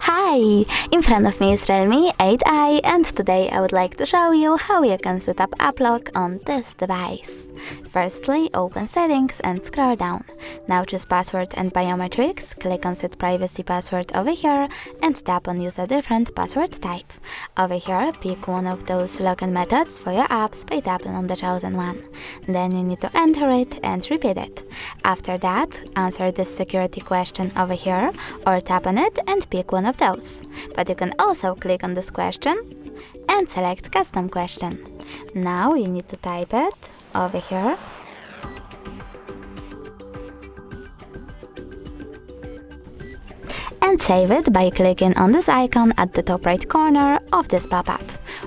Hi! In front of me is REALME 8i, and today I would like to show you how you can set up app lock on this device. Firstly, open Settings and scroll down. Now choose Password and Biometrics, click on Set Privacy Password over here and tap on Use a different password type. Over here, pick one of those login methods for your apps by tapping on the chosen one. Then you need to enter it and repeat it. After that, answer this security question over here or tap on it and pick one of those. But you can also click on this question and select Custom Question. Now you need to type it over here and save it by clicking on this icon at the top right corner of this pop-up.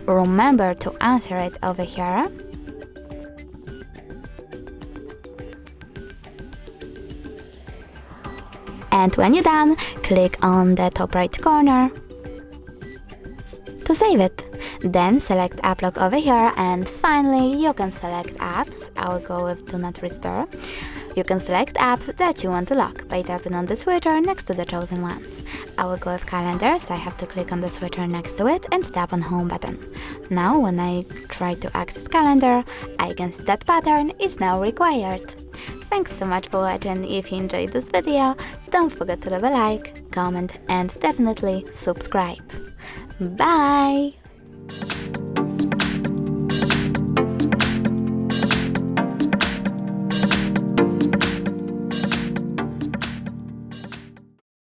Remember to answer it over here. And when you're done, click on the top right corner to save it. Then select App Lock over here, and finally you can select apps. I will go with Do Not Restore. You can select apps that you want to lock by tapping on the switcher next to the chosen ones. I will go with calendars. I have to click on the switcher next to it and tap on Home button. Now when I try to access calendar, I can see that pattern is now required. Thanks so much for watching. If you enjoyed this video, don't forget to leave a like, comment and definitely subscribe. Bye!